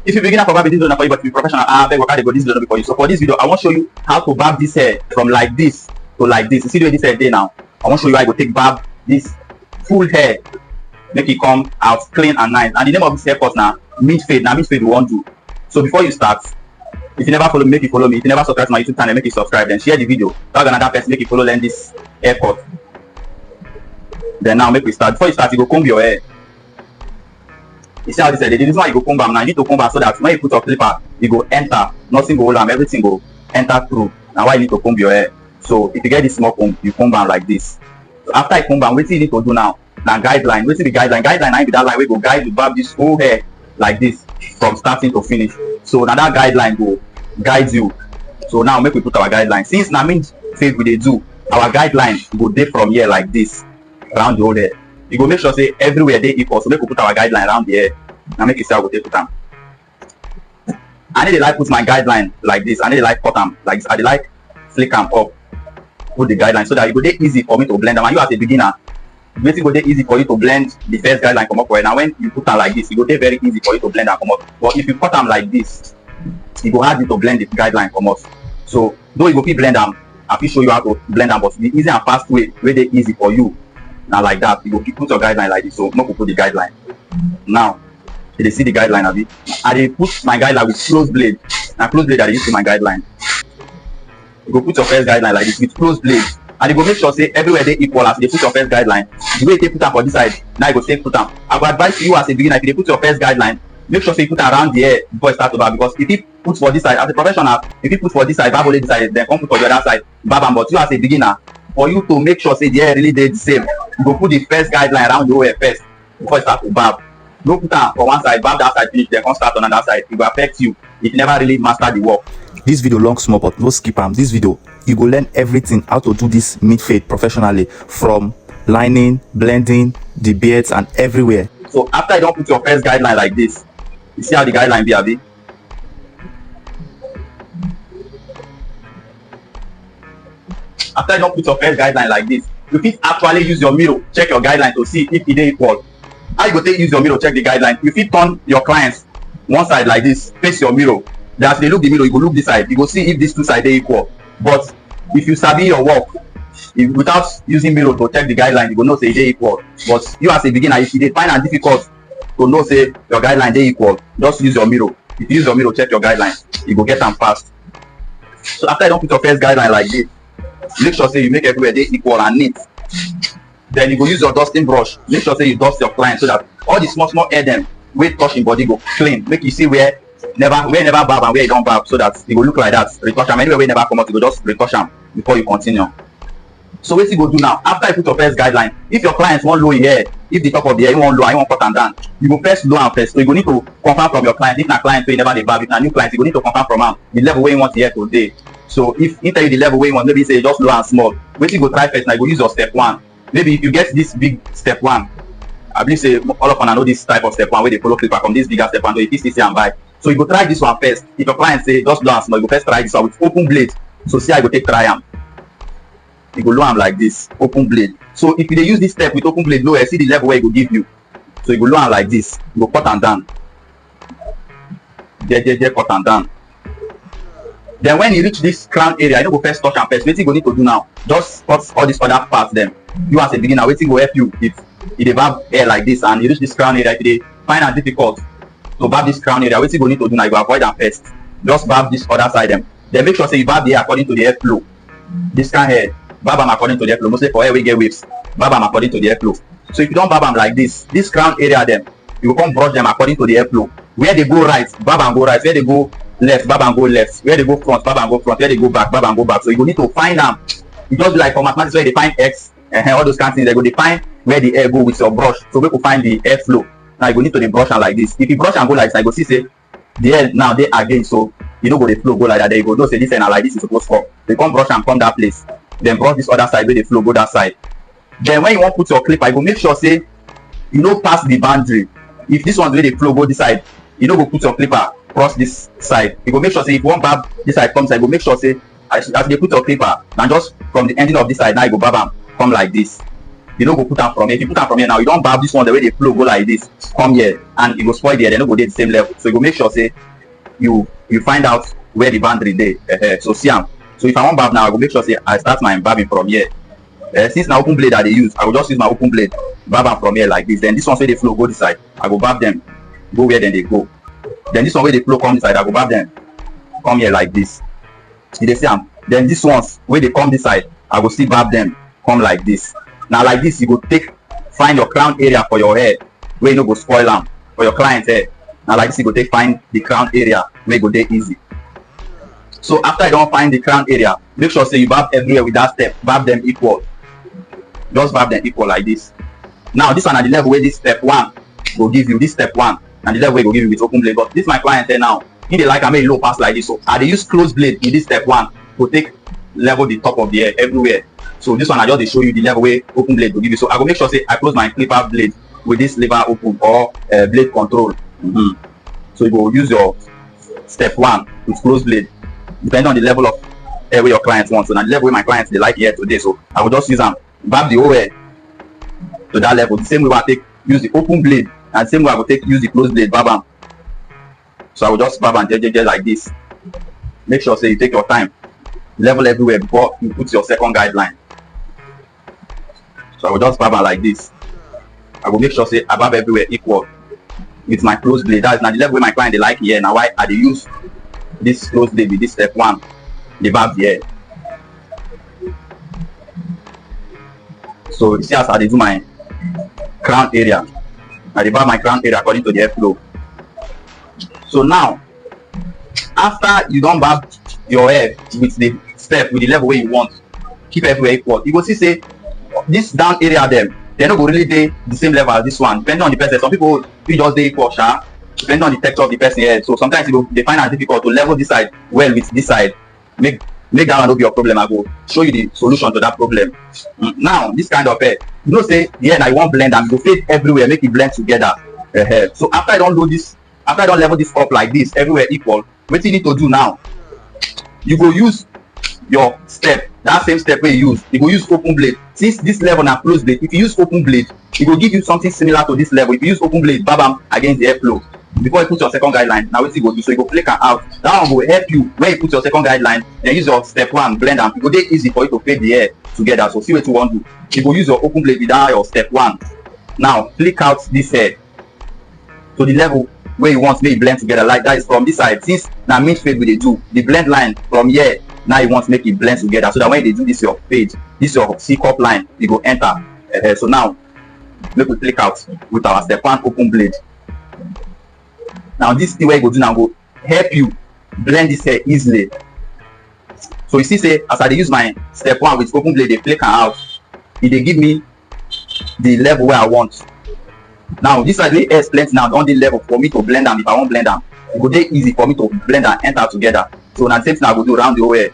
If you begin for barbing, this video not for you, but if you professional, beg work go, this video not for you. So for this video, I want to show you how to barb this hair from like this to like this. You see the way this hair day now. I want to show you how I go take barb this full hair, make it come out clean and nice. And the name of this haircut now, mid fade. Now mid fade we want to. So before you start, if you never follow me, make you follow me. If you never subscribe to my YouTube channel, make you subscribe. Then share the video. Tag another person, make you follow learn this haircut. Then now make we start. Before you start, you go comb your hair. You see how this is? The reason why you go comb am now, you need to comb am so that when you put your clipper, you go enter. Nothing go hold am, everything go enter through. Now why you need to comb your hair? So if you get this small comb, you comb am like this. So after you comb am, what you need to do now? Now guideline. What is the guideline? Guideline now be that line where go guide you barb this whole hair like this from starting to finish. So now that guideline go guide you. So now make we put our guideline. Since now mean say we dey do, our guideline go dey from here like this around the whole hair. You go make sure say everywhere they equal. So make we put our guideline around the hair. Now make it say I go take put them. I need to like put my guideline like this. I need to like cut them like this. I dey like flick them up. Put the guideline so that it go dey easy for me to blend them. And you as a beginner, it go dey easy for you to blend the first guideline come up for it. Now when you put them like this, it go dey very easy for you to blend and come up. But if you cut them like this, it go hard you to blend the guideline come up. So though you go fit blend them, I will show you how to blend them, but the easy and fast way where they easy for you. Now like that, you go put your guideline like this. So no go put the guideline. Now you see the guideline of it. I dey put my guideline with close blade. Now close blade I dey use my guideline. You go put your first guideline like this with close blade. And you go make sure say everywhere they equal as you put your first guideline. The way you put them for this side, now you go take put them. I go advise you as a beginner, if you put your first guideline, make sure say you put around the hair before you start to barb. Because if you put for this side, as a professional, if you put for this side, barb only this side, then come put for the other side, barb am. But you as a beginner, for you to make sure say the hair really dey the same, you go put the first guideline around the whole hair first before you start to barb. No put am for one side, barb that side finish, then come start on another side. It will affect you if you never really master the work. This video long small, but no skip am. This video you go learn everything how to do this mid fade professionally, from lining, blending, the beards and everywhere. So after you don't put your first guideline like this, you see how the guideline be, abi? After you don't put your first guideline like this, you fit actually use your mirror, check your guideline to see if it dey equal. How you go take use your mirror check the guideline? You fit turn your clients one side like this, face your mirror. Then as they look the mirror, you go look this side. You go see if these two sides dey equal. But if you sabi your work, without using mirror to check the guideline, you go know say e dey equal. But you as a beginner, if you dey find it difficult to know say your guideline dey equal, just use your mirror. If you use your mirror check your guideline, you go get them fast. So after you don't put your first guideline like this, make sure say you make everywhere dey equal and neat. Then you go use your dusting brush. Make sure say you dust your client so that all the small hair them wey touch him body go clean. Make you see where never barb and where you don't barb, so that it will look like that. Retouch am anywhere where never come out, you go just retouch am before you continue. So what you go do now? After you put your first guideline, if your clients want low in hair, if the top of the hair you want low and you want cut and down, you go first low and first. So you go need to confirm from your client. If na client wey never dey barb, if na new client, you go need to confirm from am the level where you want the hair to dey. So if he tell you the level where you want, maybe say just low and small, what you go try first now, you go use your step one. Maybe if you get this big step one, I believe say all of una know this type of step one where they follow clipper from this bigger step one, so you fit see and buy. So you go try this one first. If your client say just low and small, you go first try this one with open blade. So see how you go take try am. You go low am like this, open blade. So if you dey use this step with open blade lower, see the level where it go give you. So you go low am like this, you go cut and down. There, cut and down. Then when you reach this crown area, you no go first touch am first. Wetin you go need to do now? Just cut all these other parts them. You as a beginner, wetin go help you if you dey barb hair like this and you reach this crown area, if you dey find am difficult to barb this crown area, wetin you go need to do now? You go avoid am first. Just barb this other side them. Then make sure say you barb the hair according to the hair flow. This kind of hair, barb am according to the hair flow. Mostly for hair we get waves, barb am according to the hair flow. So if you don't barb am like this crown area them, you go come brush them according to the hair flow. Where they go right, barb and go right. Where they go left, barb and go left. Where they go front, barb and go front. Where they go back, barb and go back. So you go need to find them. You just be like for mathematics where they find X, all those kind of things. They go define where the hair go with your brush. So we go find the hair flow. Now you go need to brush am like this. If you brush and go like this, I go see say the hair now they again. So you know go the flow go like that. There you go. Don't say this hair now like this is supposed to come. They come brush and come that place. Then brush this other side where the flow go that side. Then when you want put your clipper, you go make sure say you know pass the boundary. If this one where the flow go this side, you know go put your clipper cross this side. You go make sure say if one barb this side comes, I go make sure say as you put your clipper and just from the ending of this side now you go barb am come like this. you no go put am from here. If you put am from here now, you don barb this one the way the flow go like this, come here, and e go spoil there, they no go dey the same level. So you go make sure say you find out where the boundary dey. So see am. So if I wan barb now, I go make sure say I start my barbing from here. Since na open blade I dey use, I go just use my open blade barb am from here like this. Then this one wey dey flow go this side, I go barb them go where dem dey go. Then this one wey dey flow come this side, I go barb them come here like this. You dey see am. Then this ones wey dey come this side, I go still barb them come like this. Now like this, you go take find your crown area for your hair wey you no go spoil am for your client hair. Now like this, you go take find the crown area wey go dey easy. So after you don find the crown area, make sure say you barb everywhere with that step, barb them equal. Just barb them equal like this. Now this one na the level wey this step 1 go give you. This step 1 and the level wey go give you with open blade. But this my client here now, he dey like am make e low pass like this, so I dey use close blade with this step 1 to take level the top of the hair everywhere. So this one I just dey show you the level wey open blade go give you. So I go make sure say I close my clipper blade with this lever open or blade control. So you go use your step 1 with close blade depending on the level of hair wey your client wants. So na the level wey my client dey like here today, so I go just use am barb the whole hair to that level. The same way I take use the open blade, and the same way I go take use the close blade barb am. So I will just barb am jejeje like this. Make sure say you take your time, level everywhere before you put your second guideline. So I will just barb am like this. I will make sure say I barb everywhere equal with my close blade. That is now the level wey my client dey like here. Now why I dey use this close blade with this step 1 dey barb the hair. So you see as I dey do my crown area, I dey barb my crown area according to the airflow. So now after you don barb your hair with the step with the level wey you want, keep everywhere equal, you go see say this down area dem no go really dey the same level as this one, depending on the person. Some people fit just dey equal depending on the texture of the person hair. So sometimes you go dey find am difficult to level this side well with this side. Make that one no be your problem. I go show you the solution to that problem. Now this kind of hair, you know say the hair na you wan blend am, you go fade everywhere, make it blend together. So after I don load this, after I don level this up like this, everywhere equal, wetin you need to do now, you go use your step, that same step wey you use, you go use open blade. Since this level na close blade, if you use open blade, e go give you something similar to this level. If you use open blade barb am against the airflow before you put your second guideline, now wetin you go do, so you go flick am out. That one go help you when you put your second guideline, then use your step 1 blend am. E go dey easy for you to fade the hair together. So see wetin you wan do, you go use your open blade with that your step 1. Now flick out this hair to the level wey you want make e blend together. Like that is from this side. Since na mid fade we dey do, the blend line from here now you want make it blend together, so that when you dey do this your fade, this your C cup line, e go enter. So now make we flick out with our step 1 open blade. Now this thing wey you go do now go help you blend this hair easily. So you see say as I dey use my step 1 with open blade dey flick am out, e dey give me the level wey I want. Now this side wey hair plenty now don dey level for me to blend am. If I wan blend am, e go dey easy for me to blend and enter together. So na the same thing I go do around the whole hair.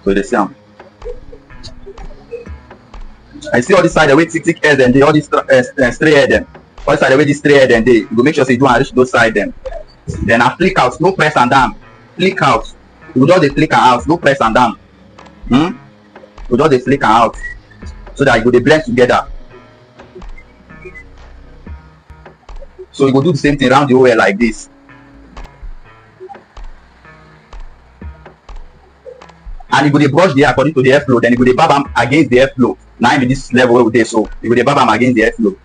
So you dey see am. I see all this side wey thick hair dem dey, all this stray hair dem, all this side wey this stray hair dem dey, you go make sure say you do am reach those side dem. Then I flick out, no press am down, flick out. You go just dey flick am out, no press am down. You go just dey flick am out so that you go dey blend together. So you go do the same thing around the whole hair like this. And you go dey brush the hair according to the airflow, then you go dey barb am against the airflow. Now be this level wey we dey, so you go dey barb am against the airflow.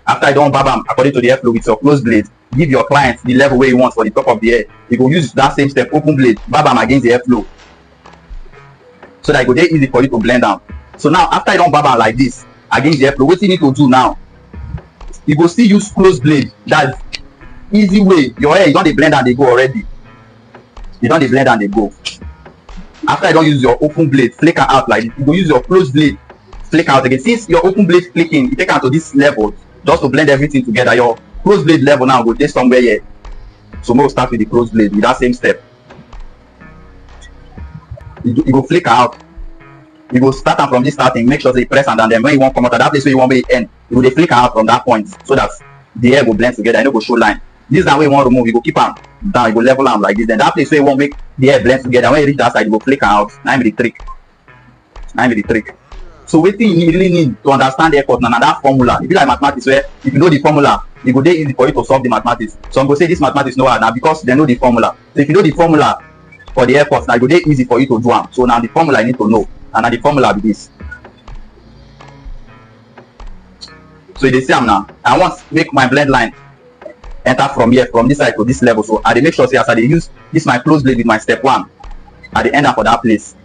After you don barb am according to the airflow with your close blade, give your client the level wey you want for the top of the hair. You go use that same step open blade barb am against the airflow, so that e go dey easy for you to blend am. So now after you don barb am like this against the airflow, wetin you need to do now, you go still use close blade. That easy way. Your hair you don dey blend am dey go already, you don dey blend am dey go. After you don use your open blade flick am out like this, you go use your close blade flick out again. Since your open blade flicking, you take am to this level just to blend everything together. Your close blade level now go dey somewhere here. So make we start with the close blade with that same step. You go flick am out. You go start am from this starting, make sure say you press am down. Then when you wan come out of that place wey you wan make e end, you go dey flick am out from that point, so that the hair go blend together, e no go show line. This na wey you wan remove, you go keep am down, you go level am like this. Then that place wey you wan make the hair blend together, when you reach that side, you go flick am out. Na be the trick. na be the trick. So wetin you really need to understand haircut na that formula. E be like mathematics where if you know the formula, e go dey easy for you to solve the mathematics. Some go say this mathematics no hard na because dem know the formula. So if you know the formula for the haircut, na e go dey easy for you to do am. So na the formula you need to know, and na the formula be this. So you dey see am now. I want make my blend line enter from here, from this side to this level. So I dey make sure say as I dey use this my close blade with my step 1, I dey end am for that place.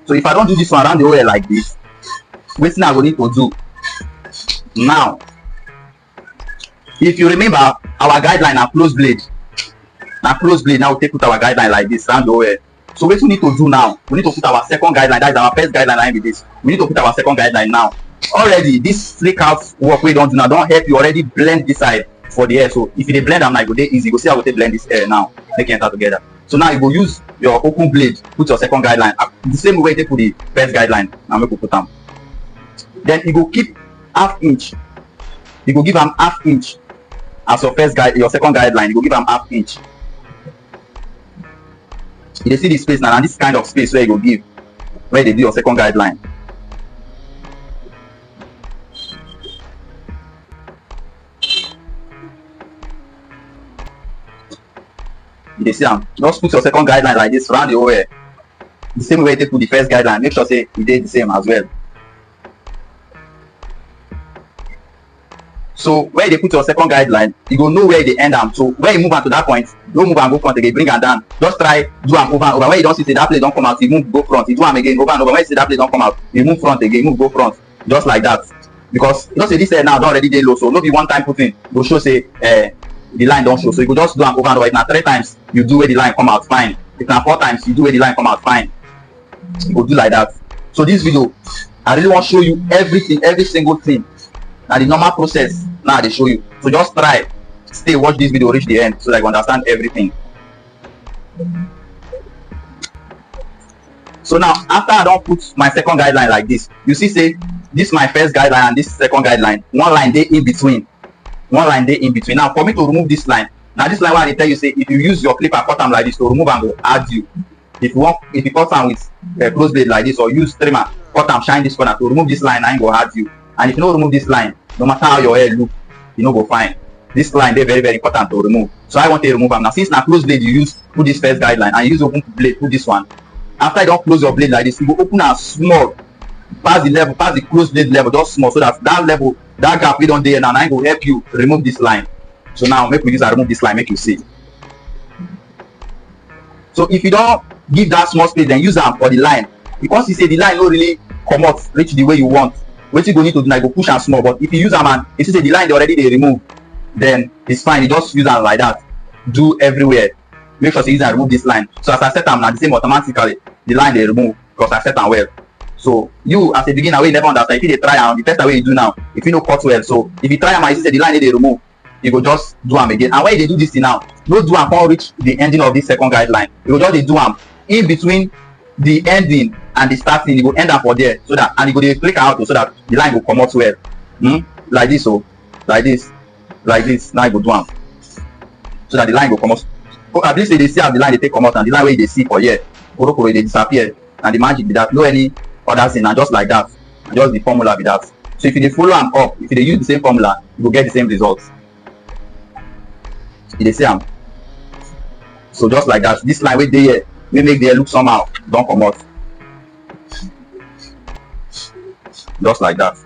So if I don't do this one around the whole hair like this, wetin I go need to do now? If you remember, our guideline na close blade. Na close blade. Now we take put our guideline like this around the whole hair. So wetin we need to do now? We need to put our second guideline. That is our first guideline. Line be this. We need to put our second guideline now. Already, this flick out work we don't do now don't help you already blend this side for the hair. So if you dey blend am now, e go dey easy. You go see how we take blend this hair now. Make it enter together. So now you go use your open blade, put your second guideline. The same way you take put the first guideline. Now make we put am. Then you go keep half inch. You go give am half inch as your first guide, your second guideline. You go give am half inch. You dey see the space now, and this kind of space where you go give where they do your second guideline. You dey see am. Just put your second guideline like this round the whole hair. The same way you take put the first guideline. Make sure say e dey the same as well. So where you put your second guideline, you go know where they end am. So when you move on to that point, don't move and go front again, bring am down. Just try do am over and over. When you don't see that place don't come out, you move go front. You do am again over and over. When you see that place don't come out, you move front again, move go front. Just like that. Because you know say this hair now don already dey low, so no be one time putting go show say the line don't show. So you go just do am over and over. If na 3 times you do where the line come out, fine. If na 4 times you do where the line come out, fine. You go do like that. So this video, I really want to show you everything, every single thing. Now the normal process now they show you. So just try, stay, watch this video reach the end so that you understand everything. So now after I don't put my second guideline like this, you see say this my first guideline and this second guideline, one line they in between. One line they in between. Now for me to remove this line, now this line where they tell you say if you use your clipper cut them like this to remove and go add you. If you cut them with a close blade like this or use trimmer, cut them shine this corner to remove this line, I go add you. And if you don't remove this line, no matter how your hair look, you know go fine. This line they very important to remove. So I want to remove them. Now since now close blade you use put this first guideline and you use open blade put this one. After you don't close your blade like this, you go open and small pass the level, pass the close blade level, just small so that level, that gap we don't there now, I go help you remove this line. So now make we use and remove this line, make you see. So if you don't give that small space, then use them for the line. Because you say the line no really come out reach the way you want. What you go need to do now, go push and small. But if you use them and if you say the line they already they remove, then it's fine. You just use them like that. Do everywhere. Make sure you use and remove this line. So as I set them now, the same automatically the line they remove because I set them well. So you as a beginner, you never understand. If you try and the first way you do now, if you know cut well, so if you try and you see the line they remove, you go just do them again. And when they do this thing now, no do them can't reach the ending of this second guideline. You go just do them in between the ending and the starting. You go end up for there so that and you go click out so that the line will come out well. Like this, so like this. Now you go do them so that the line will come out. Oh, at least they see how the line they take come out and the line where they see for here, they disappear and the magic be that no any other thing and just like that, and just the formula be that. So if you follow them up, if you use the same formula, you will get the same results. You see them. So just like that, this line where they here, we make the hair look somehow don't come out. Just like that.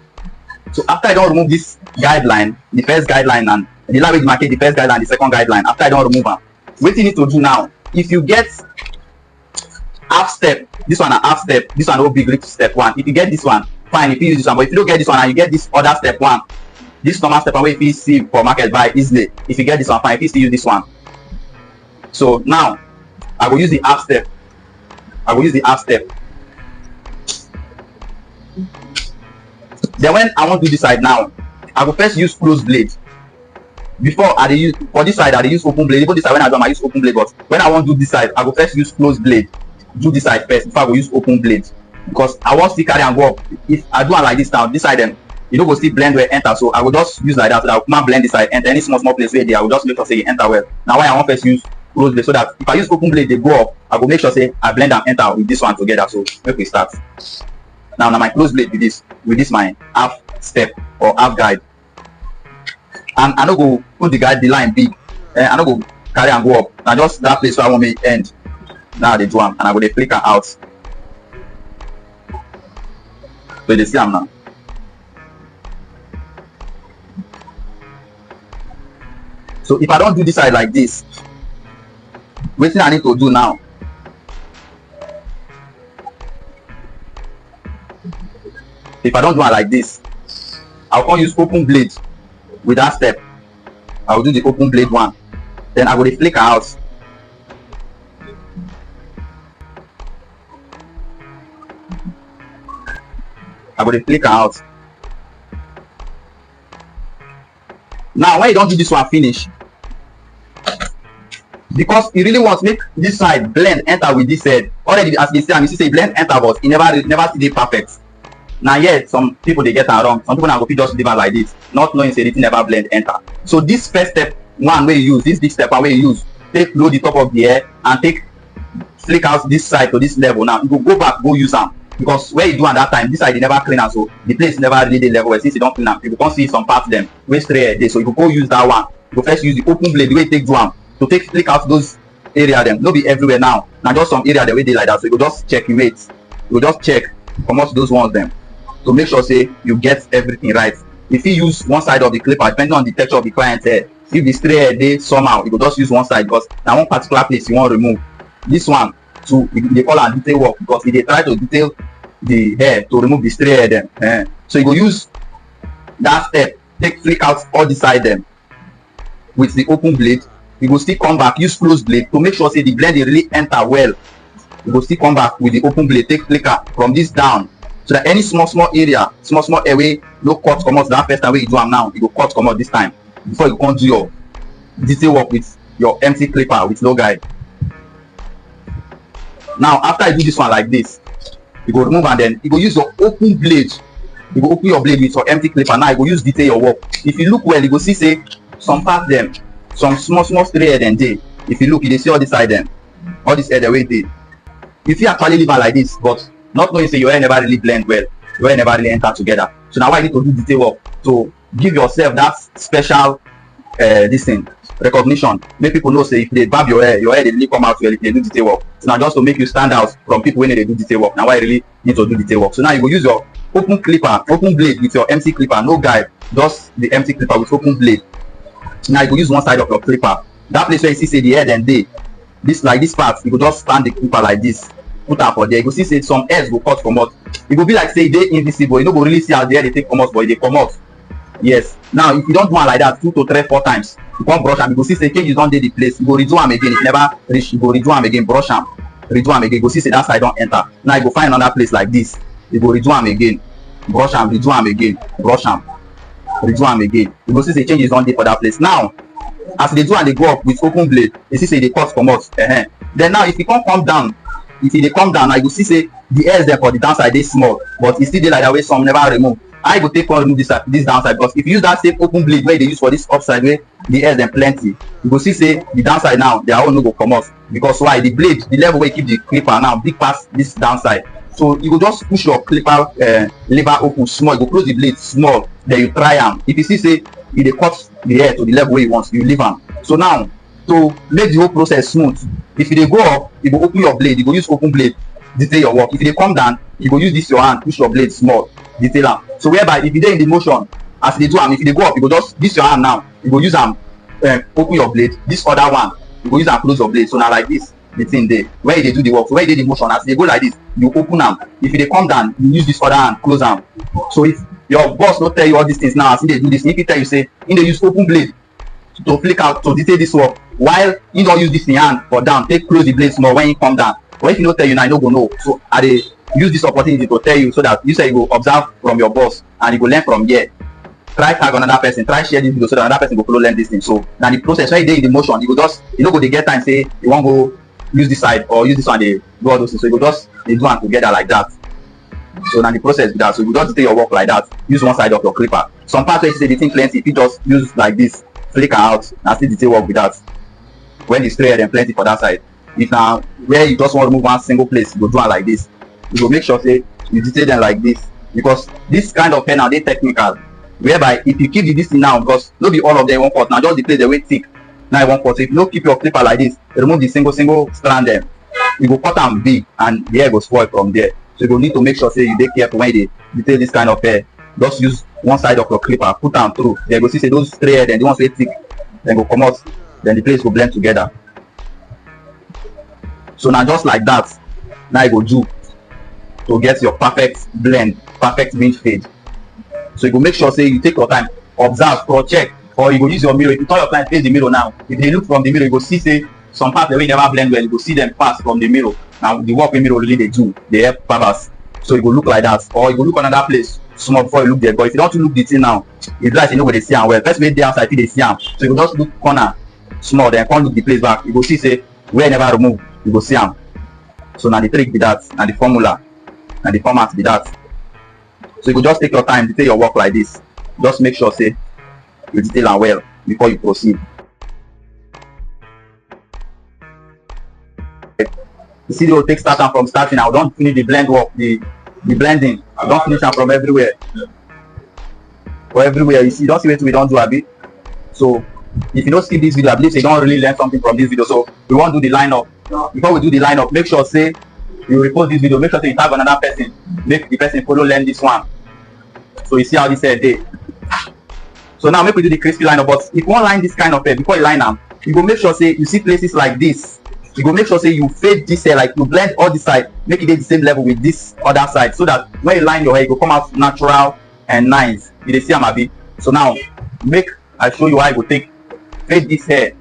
So after I don't remove this guideline, the first guideline and the line which market the first guideline, the second guideline, after I don't remove them, what you need to do now, if you get half step, this one a half step, this one no big reach step 1. If you get this one, fine, if you use this one, but if you don't get this one and you get this other step 1, this normal step 1 where if you see for market buy easily, if you get this one, fine, if you still use this one. So now I will use the half step. Then when I want to do this side now, I will first use close blade. Before I use for this side, I use open blade. Even this side when I do, I use open blade. But when I want to do this side, I will first use close blade. Do this side first before I will use open blade because I want to carry and go up. If I do it like this now, this side then you no go still blend well enter. So I go just use like that, so that I go blend this side, enter any small place where dey, I go just make sure say e enter well. Now why I wan first use close blade, so that if I use open blade dey go up, I go make sure say I blend am enter with this one together. So make we start. Now na my close blade be this, with this my half step or half guide, and I no go put the line big, I no go carry am go up. Na just that place where I wan make end. Now I dey do am, and I go dey flick am out. So you dey see am now. So if I don do this side like this, wetin I need to do now? If I don do am like this, I go come use open blade with that step. I will do the open blade one, then I go dey flick am out. I go dey flick am out. Now when you don do this one finish, because you really want make this side blend enter with this head, already as you see am, you see say blend enter, but e never still dey perfect. Na here some people dey get am wrong. Some people na go fit just leave am like this, not knowing say the thing never blend enter. So this first step one wey you use, this big step one wey you use, take load the top of the hair and take flick out this side to this level. Now you go back go use am, because where you do am that time, this side you never clean am, so the place never really dey level well. Since you don clean am, you go come see some parts dem wey stray hair dey, so you go use that one. You go first use the open blade the way you take do am to take flick out those area dem. No be everywhere now, na just some area dem wey dey like that. So you go just check weight, you go just check comot those ones dem to make sure say you get everything right. You fit use one side of the clipper depending on the texture of the client hair. If the stray hair dey somehow, you go just use one side, because na one particular place you wan remove. This one too, they call am detail work, because e dey try to detail the hair to remove the stray hair dem. So you go use that step take flick out all the side dem with the open blade. You go still come back use close blade to make sure say the blend dey really enter well. You go still come back with the open blade take flick am from this down, so that any small area, small hair wey no cut comot that first time wey you do am, now you go cut comot this time before you come do your detail work with your empty clipper with no guide. Now after you do this one like this, you go remove, and then you go use your open blade. You go open your blade with your empty clipper. Now you go use detail your work. If you look well, you go see say some parts dem, some small stray hair dem dey. If you look, you dey see all this side dem, all this hair dem wey dey. You fit actually leave am like this, but not knowing say your hair never really blend well, your hair never really enter together. So now why you need to do detail work, to give yourself that special this thing, recognition. Make people know say if they barb your hair dey really come out well if they do detail work. So now just to make you stand out from people when they do detail work. Now why you really need to do detail work. So now you go use your open blade with your empty clipper, no guide, just the empty clipper with open blade. Now you go use one side of your clipper. That place where you see say the hair dem dey, this like this part, you go just stand the clipper like this, put am for there. You go see say some hairs go cut comot. E go be like say e dey invisible. You no go really see how the hair dey take comot, but e dey comot. Yes. Now if you don do am like that 2 to 3 4 times, you come brush am, you go see say changes don dey the place. You go redo am again. If never reach, you go redo am again, brush am, redo am again. You go see say that side don enter. Now you go find another place like this. You go redo am again, brush am, redo am again, brush am, redo am again. You go see say changes don dey for that place. Now as you dey do am dey go up with open blade, you see say e dey cut comot. Then now if you come down, if e dey come down, now you go see say the hairs dem for the downside dey small, but e still dey like that way some never remove. How you go take come remove this downside? Because if you use that same open blade wey you dey use for this upside wey the hairs dem plenty, you go see say the downside now their own no go comot. Because why? The blade, the level wey keep the clipper now big pass this downside. So you go just push your clipper lever open small. You go close the blade small, then you try am. If you see say e dey cut the hair to the level wey you want, you leave am. So now to make the whole process smooth, if you dey go up, you go open your blade, you go use open blade detail your work. If you dey come down, you go use this your hand push your blade small, detail am. So whereby if you dey in the motion as you dey do am, if you dey go up, you go just this your hand now, you go use am open your blade. This other one, you go use am close your blade. So na like this the thing dey where you dey do the work. So where you dey the motion, as you dey go like this, you open am. If you dey come down, you use this other hand close am. So if your boss no tell you all these things now as he dey do this, he fit tell you say he dey use open blade to flick out to detail this work, while he don use this in hand for down take close the blade small when he come down. But if he no tell you now, you no go know. So I dey use this opportunity to tell you so that you say you go observe from your boss and you go learn from here. Try tag another person, try share this video so that another person go follow learn this thing. So na the process where you dey in the motion, you go just, you no go dey get time say you wan go use this side or use this one dey do all those things. So you go just dey do am together like that. So now the process be that. So you just take your work like that. Use one side of your clipper. Some parts where you say the thing plenty, if you just use like this, flicker out, and still detail work with that. When the stray then plenty for that side. If now where you just want to move one single place, you go do it like this. You go make sure say you detail them like this, because this kind of pen now they technical. Whereby if you keep this thing now, because not be all of them one cut, now just the place they way thick. Now one cut. So if you don't keep your clipper like this, remove the single strand there. You go cut them big and the hair go spoil from there. So you go need to make sure say you take careful when you detail this kind of hair. Just use one side of your clipper, put them through. They go see say those stray hair, then the ones way thick, then go come out, then the place will blend together. So now just like that, now you go do to get your perfect blend, perfect vinge fade. So you go make sure say you take your time, observe, cross check, or you go use your mirror. If you tell your client face the mirror now, if they look from the mirror, you go see say some parts the way never blend well, you go see them pass from the mirror. Now the work with mirror really they do, they help barbers. So you go look like that, or you go look another place small before you look there. But if you don't look the thing now, it's like you know where they see them well. First way they outside, they see them. So you go just look corner small, then come look the place back. You go see say where never remove, you go see them. So now the trick be that, and the formula, and the format be that. So you go just take your time, detail your work like this. Just make sure say you detail am well before you proceed. You see, they will take starting from starting. I don't finish the blend work, the blending. I don't finish them from everywhere. Or everywhere, you see, don't see what we don't do a bit. So if you don't skip this video, I believe you don't really learn something from this video. So we won't do the lineup. Before we do the lineup, make sure say you repost this video. Make sure say you tag another person. Make the person follow learn this one. So you see how this hair day. So now make we do the crispy lineup. But if you want line this kind of hair before you line them, you go make sure say you see places like this. You go make sure say you fade this hair, like you blend all this side, make it the same level with this other side, so that when you line your hair, it will come out natural and nice. You see am abi. So now make I show you how I go take fade this hair.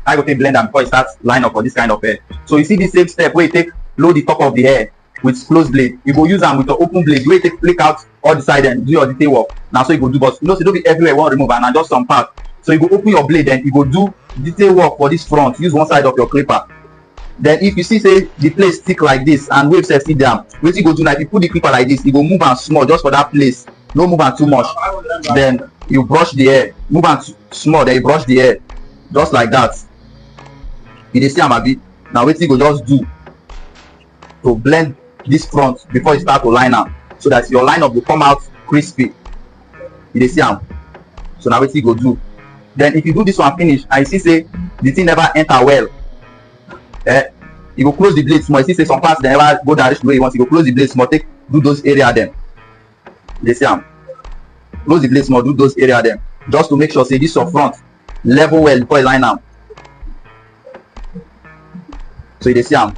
I go take blend am before you start line up for this kind of hair. So you see the same step where you take load the top of the hair with closed blade. You go use them with your open blade. You will take flick out all the side and do your detail work. Now so you go do, but you know so don't be everywhere you want remove and just some part. So you go open your blade, then you go do detail work for this front. Use one side of your clipper. Then if you see say the place thick like this and wave set sit down, what you go do now, if you put the clipper like this, you go move am small just for that place. No move am too much. Then you brush the hair, move am small, then you brush the hair just like that. You dey see am abi. Now what you go just do to blend this front before you start to line am, so that your lineup will come out crispy. You dey see am. So now what you go do. Then if you do this one finish and you see say the thing never enter well, you go close the blade small. You see say some parts they never go direction the way you want. You go close the blade small, take do those area them. You see am. Close the blade small, do those area them, just to make sure say this your front level well before you line am. So you see am.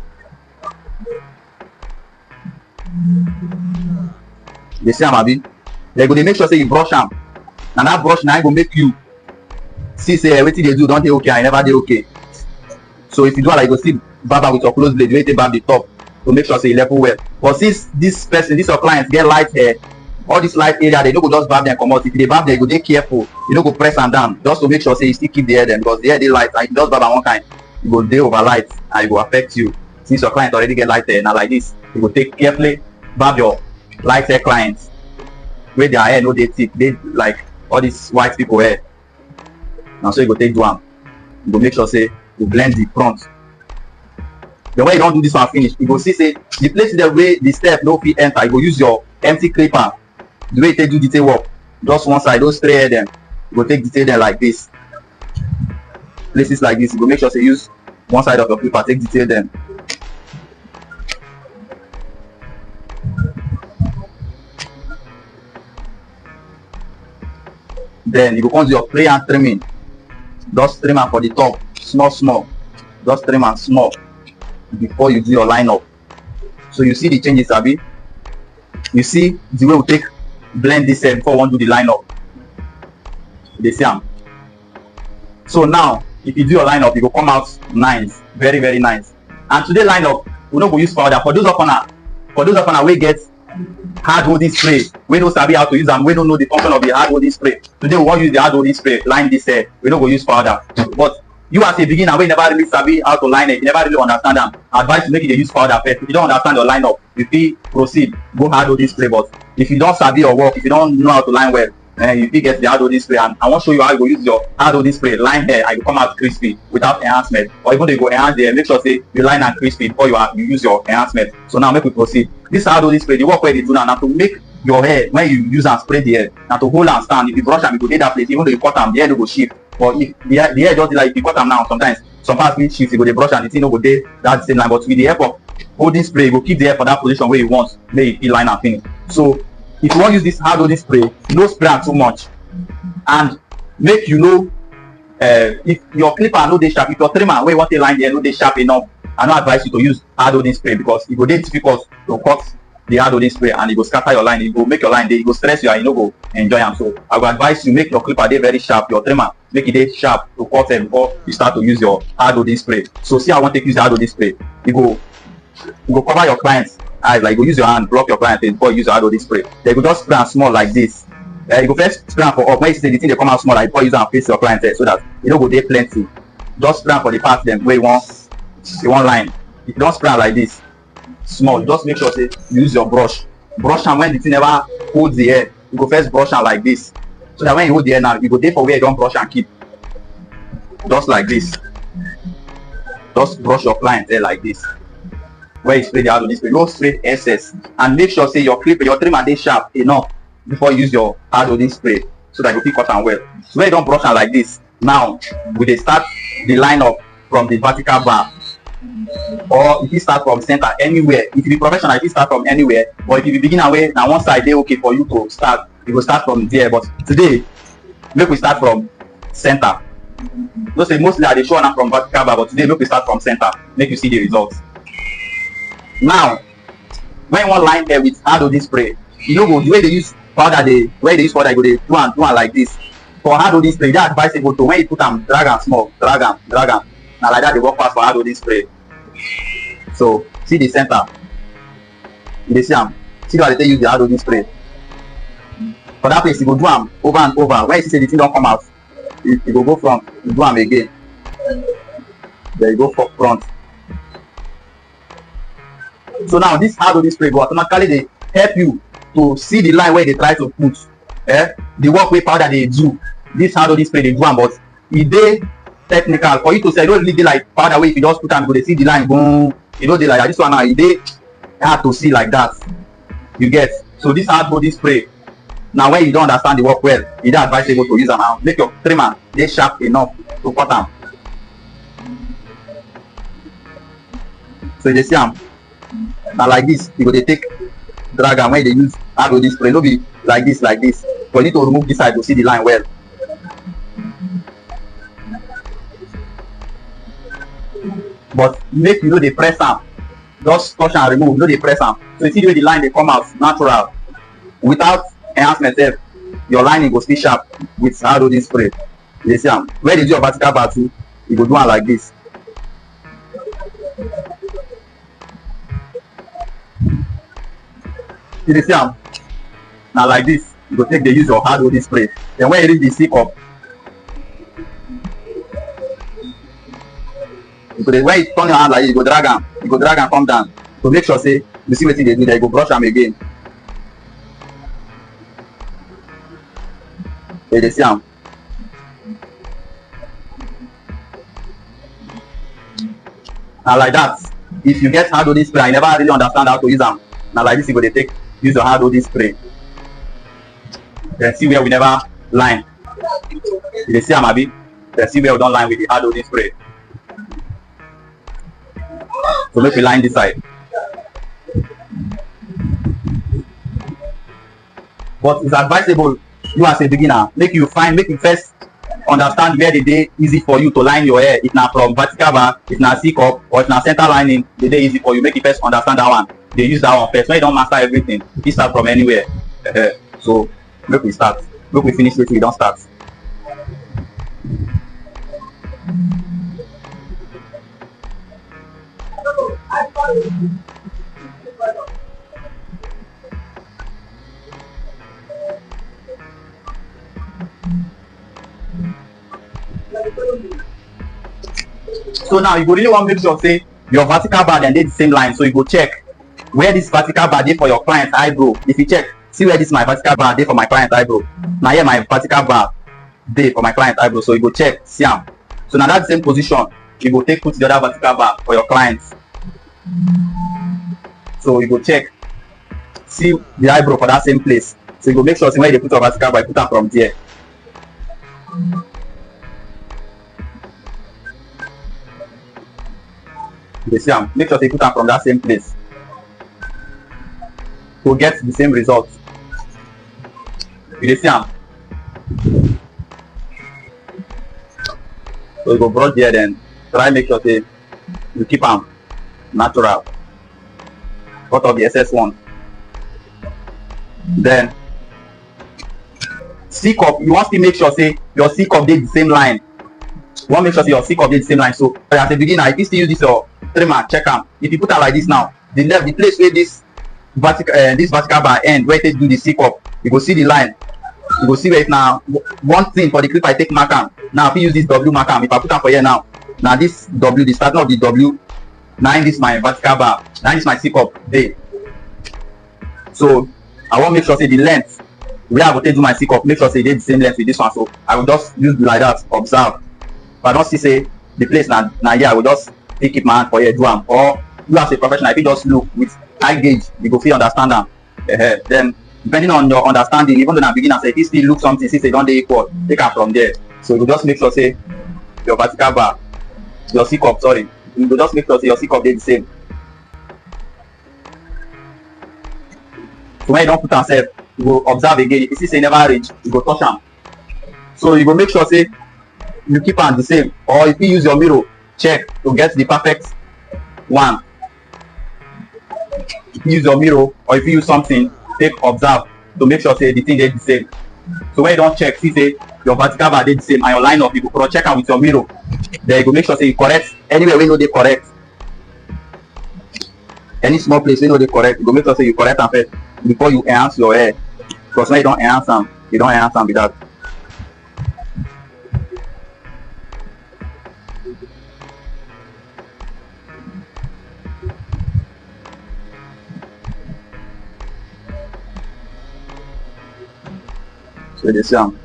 You see am abi. Then go dey make sure say you brush am, and that brush now go make you see say everything they do don't dey okay and never dey okay. So if you do it, like you go see barber with your close blade, you take barb the top to make sure say you level well. But since this person, this your client get light hair, all this light area, they don't go just barb them come out. If they barb them, you go dey careful. You don't go press them down, just to make sure say you still keep the hair them, because the hair they light, and if you just barb am one kind, you go dey over light and it go affect you. Since your client already get light hair, now like this, you go take carefully barb your light hair clients where their hair no dey thick, they like all these white people hair. Now so you go take do am. You go make sure say you blend the front. The way you don't do this one finish, you go see say the place the way the step no fit enter, you go use your empty clipper. The way you take do detail work, just one side, don't stray hair them. You go take detail them like this. Places like this, you go make sure say use one side of your clipper, take detail them. Then you go come to your play and trimming. Just trim am for the top, small. Just trim am small before you do your lineup. So you see the changes, abi. You see the way we take blend this hair before we want to do the lineup. You see am. So now, if you do your lineup, it will come out nice, very nice. And today lineup, we no go use powder. For those of una wey get hard holding spray, we no sabi how to use them, we don't know the function of the hard holding spray. Today we want use the hard holding spray, line this hair. We no go use powder. But You as a beginner wey never really sabi how to line it, you never really understand am, advise you make you dey use powder first. If you don understand your line up, you fit proceed go hard holding spray. But if you don sabi your work, if you don know how to line well, you fit get the hard holding spray. And I wan show you how you go use your hard holding spray line hair and e go come out crispy without enhancement. Or even though you go enhance the hair, make sure say you line am crispy before you use your enhancement. So now make we proceed. This hard holding spray, the work wey e dey do now na to make your hair, when you use am spray the hair, na to hold am stand. If you brush am, e go dey that place. Even though you cut am, the hair no go shift. But if the hair just dey like, if you cut am now, sometimes some parts fit shift, you go dey brush am, the thing no go dey that same line. But with the help of holding spray, you go keep the hair for that position wey you want, make you fit line am finish. So if you wan use this hard holding spray, no spray am too much, and make you know if your clipper no dey sharp, if your trimmer wey you wan take line the hair no dey sharp enough, I no advise you to use hard holding spray, because e go dey difficult to cut the hard holding spray and e go scatter your line. E go make your line dey, e go stress you and you no go enjoy am. So I go advise you make your clipper dey very sharp, your trimmer make e dey sharp to cut them before you start to use your hard holding spray. So see how I wan take use the hard holding spray. You go cover your client's eyes, like you go use your hand block your client face before you use your hard holding spray. Then you go just spray am small like this. You go first spray am for up, when you see the thing dey come out small, like before you use am face your client head, so that e no go dey plenty. Just spray am for the part dem wey you wan line. If you don spray am like this small, just make sure say you use your brush am. When the thing never hold the hair, you go first brush am like this, so that when you hold the hair now, you go dey for where you don brush and keep, just like this. Just brush your client hair like this where you spray the hard holding spray. No spray excess, and make sure say your trimmer dey sharp enough before you use your hard holding spray, so that you fit cut am well. So when you don brush am like this, now we dey start the line up from the vertical bar, or if you start from center, anywhere. If you be professional, you fit start from anywhere, but if you be beginner wey na one side dey okay for you to start, you go start from there. But today make we start from center. No say mostly I dey show una from vertical bar, but today make we start from center, make you see the results. Now when you wan line hair with hard holding spray, you no go, the way they use powder, you go dey do am like this. For hard holding spray, e dey advisable to, when you put am, drag am small, drag am. Na like that dey work pass for hard holding spray. So see the center, you dey see am. See how they take use the hard holding spray. For that place, you go do am over and over. When you see say the thing don come out, you go front, you do am again. Then you go for front. So now this hard holding spray go automatically dey help you to see the line where they try to put. The work wey powder dey do, this hard holding spray dey do am, but e dey technical for you to say. E no really dey like powder wey if you just put am, you go dey see the line boom. E no dey like that. This one now, e dey hard to see like that. You get? So this hard holding spray, now when you don understand the work well, e dey advisable to use am now. Make your trimmer dey sharp enough to cut am. So you dey see am. Na like this you go dey take drag am when you dey use hard holding spray. No be like this. You need to remove this side to see the line well. But make you no dey press am, just touch and remove, no dey press am. So you see the way the line dey come out natural without enhancement sef. Your lining go still sharp with hard holding spray. You dey see am. When you do your vertical bar too, you go do am like this. You dey see am. Na like this you go take dey use your hard holding spray. Then when you reach the C cup, when you turn your hand like this, you go drag am come down to make sure say you see wetin dey do there. You go brush am again. You dey see am. Na like that. If you get hard holding spray and you never really understand how to use am, na like this you go dey take use your hard holding spray. Then see where we never line. You dey see am abi? Then see where we don line with the hard holding spray. So make we line this side. But it's advisable, you as a beginner, make you first understand where the dey easy for you to line your hair. If na from vertical bar, if na C cup, or if na center lining, the dey easy for you. Make you first understand that one. Dey use that one first. When you don master everything, you start from anywhere. So make we start. Make we finish wetin we don start. So now you go really want to make sure say your vertical bar and they the same line. So you go check where this vertical bar dey for your client eyebrow. If you check, see where this my vertical bar dey for my client eyebrow. Now here my vertical bar dey for my client eyebrow. So you go check, see am. So now that same position you go take put the other vertical bar for your client. So you go check, see the eyebrow for that same place. So you go make sure say when you dey put your vertical bar, you put am from there. You dey see am, make sure say you put am from that same place to get the same result. You dey see am. So you go brush there, then try make sure say you keep am natural, cut off the excess one. Then C cup, you wan still make sure say your C cup dey the same line. You wan make sure say your C cup dey the same line. So as a beginner, if you still use this your trimmer, check am. If you put am like this now, the left, the place where this vertical bar end, where you take do the C cup, you go see the line. You go see where it now. One thing for the clip I take mark am. Now if you use this W mark am, if I put am for here now this W, the starting of the W, now this my vertical bar, now this my C cup dey. So I wan make sure say the length where I go take do my C cup, make sure say e dey the same length with this one. So I will just use like that, observe. If I don see say the place na here, I will just take keep my hand for here do am. Or you as a professional, if you just look with eye gauge, you go fit understand am. Then depending on your understanding, even though na beginner, say if you still look something, see say e don dey equal, take am from there. So you go just make sure say your vertical bar, your C cup, sorry, you go just make sure say your C cup dey the same. So when you don put am sef, you go observe again. If you see say e never reach, you go touch am. So you go make sure say you keep am the same, or if you use your mirror, check to get the perfect one. If you use your mirror, or if you use something, take observe to make sure say the thing dey the same. So when you don check, see say your vertical bar dey the same and your line up, you go cross check am with your mirror. Then you go make sure say you correct anywhere wey no dey correct. Any small place wey no dey correct, you go make sure say you correct am first before you enhance your hair. Because when you don enhance am, you don enhance am be that. So you dey see am.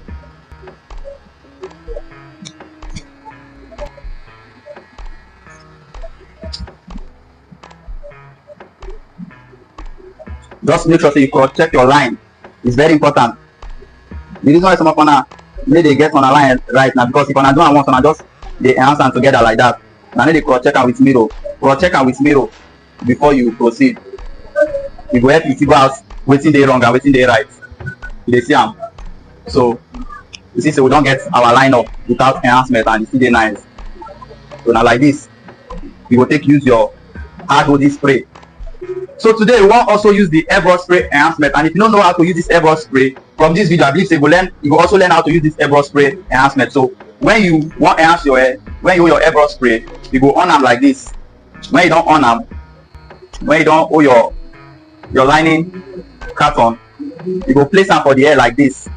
Just make sure say you cross check your line. It's very important. The reason why some of una make dey get una line right now, because if una do am once, una just dey enhance am together like that. Una no dey cross check am with mirror. Cross check am with mirror before you proceed. E go help you figure out wetin dey wrong and wetin dey right. You dey see am. So you see say we don get our line up without enhancement and e still dey nice. So na like this you go take use your hard holding spray. So today we wan also use the airbrush spray enhancement, and if you don't know how to use this airbrush spray, from this video I believe say you go also learn how to use this airbrush spray enhancement. So when you wan enhance your hair, when you hold your airbrush spray, you go on am like this. When you don on am, when you don hold your lining carton, you go place am for the hair like this.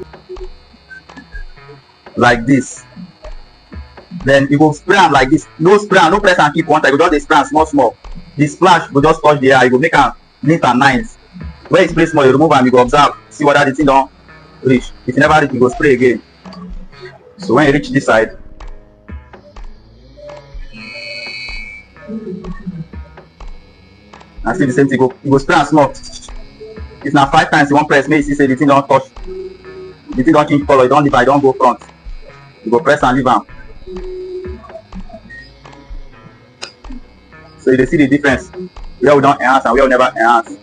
Then you go spray am like this. No spray am, no press am keep one time, you go just dey spray am small small. The splash go just touch the hair, you go make am neat and nice. When you spray small, you remove am, you go observe, see whether the thing don reach. If you never reach, you go spray again. So when you reach this side, and see the same thing, you go spray am small. If na 5 times you wan press, make you see say the thing don touch, the thing don change color, you don leave am, you don go front, you go press and leave am. So you dey see the difference where we don enhance and where we never enhance.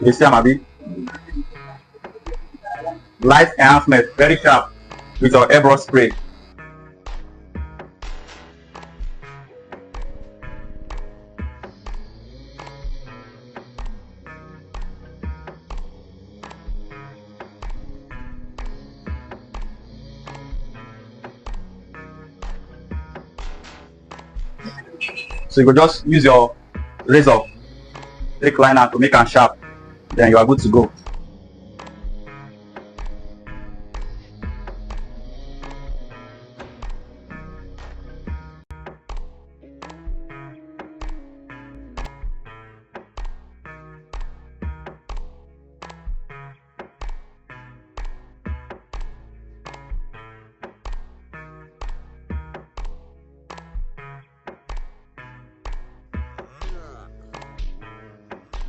You see am abi? Light enhancement, very sharp with your airbrush spray. So you go just use your razor, take line out to make am sharp, then you are good to go.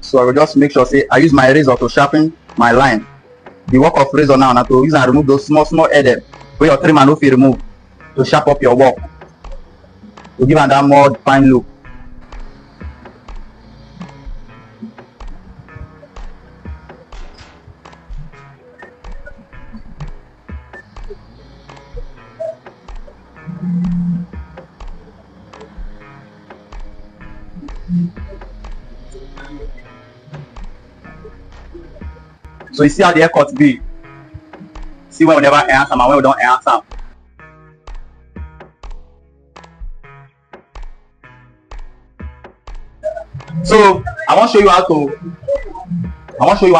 So I will just make sure say I use my razor to sharpen my line. The work of razor now na to use and remove those small head dem wey your trimmer no fit remove, to sharp up your work, to give am that more fine look. So you see how the haircut be. See when we never enhance am and when we don enhance am. So I wan show you how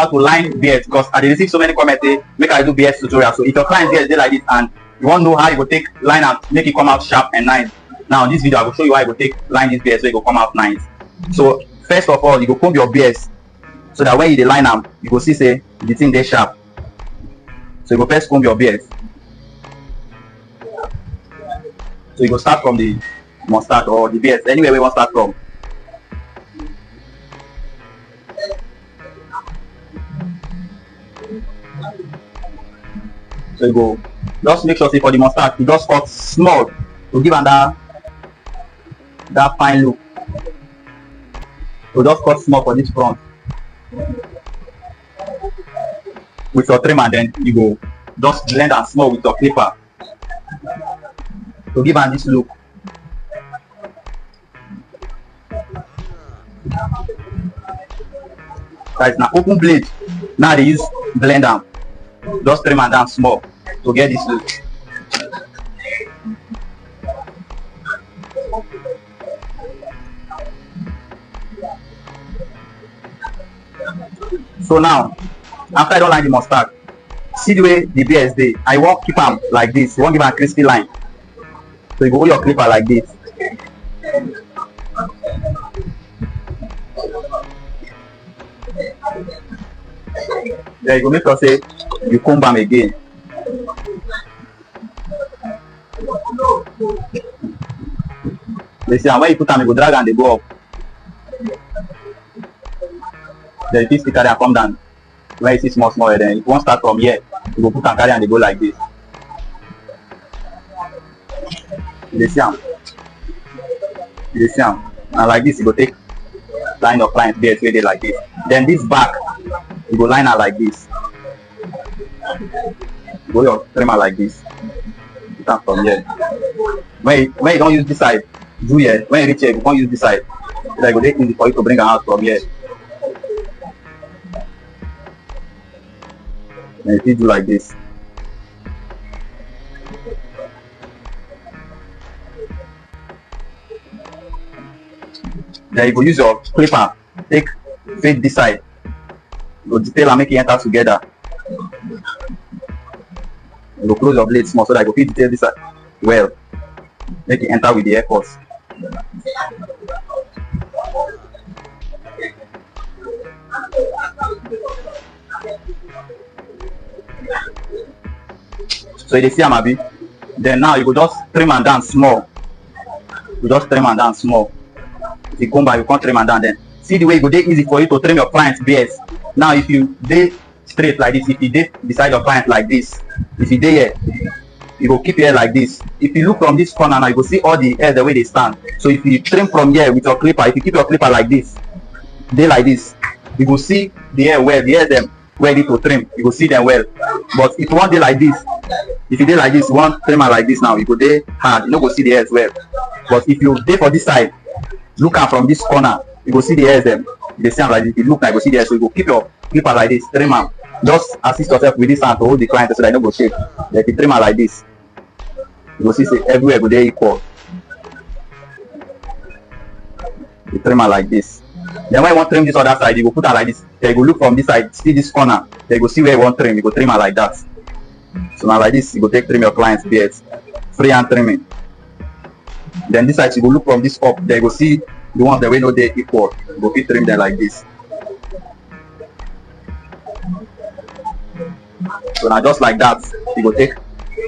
to line beard, because I dey receive so many comments say make I do beard tutorial. So if your client beard dey like this and you wan know how you go take line am make it come out sharp and nice, now in this video I go show you how you go take line this beard so it go come out nice. So first of all, you go comb your beards so that when you dey line am you go see say the thing dey sharp. So you go first comb your beard. So you go start from the mustache or the beard, anywhere we wan start from. So you go just make sure say for the mustache you just cut small to give am that fine look. So just cut small for this front with your trimmer, then you go just blend am small with your clipper to give am this look. That is na open blade. Now they use blend am, just trim am down small to get this look. So now after I don line the mustache, see the way the beard dey, I wan keep am like this. You wan give am a crispy line, so you go hold your clipper like this. Then you go make sure say you comb am again. You see, and when you put am, you go drag am dey go up. Then you fit still carry am come down. When you see small head, then if you wan start from here, you go put am carry am dey go like this. You dey see am? You dey see am? And like this you go take line your client beard wey dey like this. Then this back you go line am like this. Go your trimmer like this. Put am from here. When you don use this side, do here. When you reach here, you go come use this side. So that e go dey easy for you to bring am out from here. Then you fit do like this. Then you go use your clipper, take fade this side. You go detail and make it enter together. You go close your blade small so that you go fit detail this side well. Make it enter with the haircut. So you dey see am abi? Then now you go just trim am down small. You just trim am down small. If you comb am, you come trim am down. Then see the way e go dey easy for you to trim your client's beards. Now if you dey straight like this, if you dey beside your client like this, if you dey here, you go keep your hair like this. If you look from this corner now, you go see all the hair the way they stand. So if you trim from here with your clipper, if you keep your clipper like this, dey like this, you go see the hair well, the hair them ready to trim, you go see them well. But if you want dey like this, if you dey like this, you want trim am like this now, you go dey hard, you no go see the hairs well. But if you dey for this side, look am from this corner, you go see the hairs them. You dey see am like this, if you look now, you go see the hairs. So you go keep your clipper like this, trim am. Just assist yourself with this hand to hold the client so that you no go shake. Then if you trim am like this, you go see say everywhere go dey equal. You trim am like this. Then when you want trim this other side, you go put am like this. Then you go look from this side, see this corner. Then you go see where you want trim. You go trim am like that. So now like this, you go take trim your client's beard. Free hand trimming. Then this side, you go look from this up. Then you go see the ones that we know they equal. You go fit trim them like this. So now just like that, you go take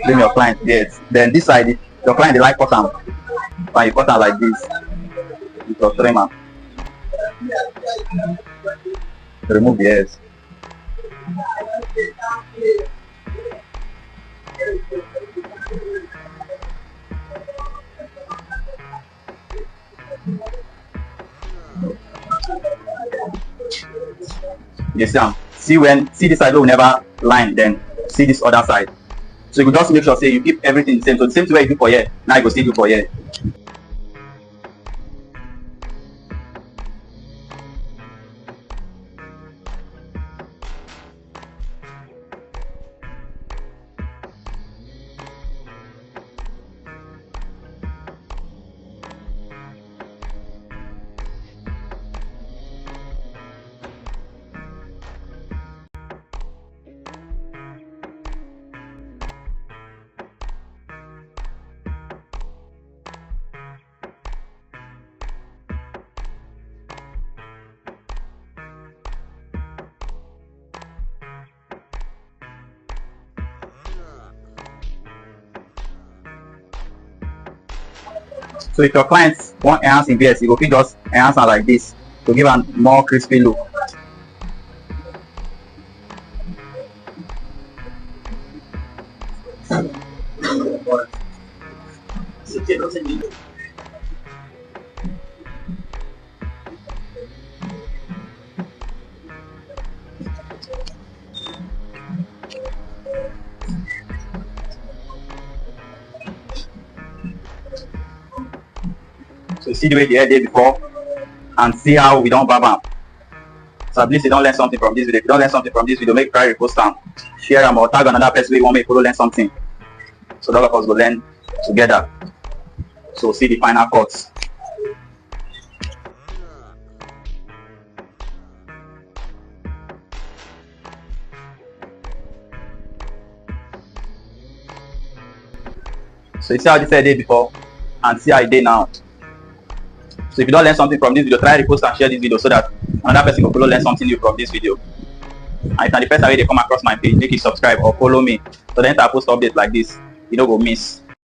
trim your client's beard. Then this side, if your client they like cut am, and you cut am like this. With your trimmer. Remove the hairs. You see this side will never line, then see this other side. So you just make sure say you keep everything the same. So the same way you do for here, now you go still do for here. So if your clients want enhance in beard, you go fit just enhance am like this to give am more crispy look. So see the way the hair did before and see how we don't barb am. So I believe you don't learn something from this video. If you don't learn something from this video, make try repost am, share am or tag another person wey want make follow learn something. So all of us go learn together. So see the final cuts. So you see how this hair did before and see how it did now. So if you don't learn something from this video, try repost and share this video so that another person will follow learn something new from this video. And if na the first time they come across my page, make you subscribe or follow me so that I post updates like this, you don't go miss.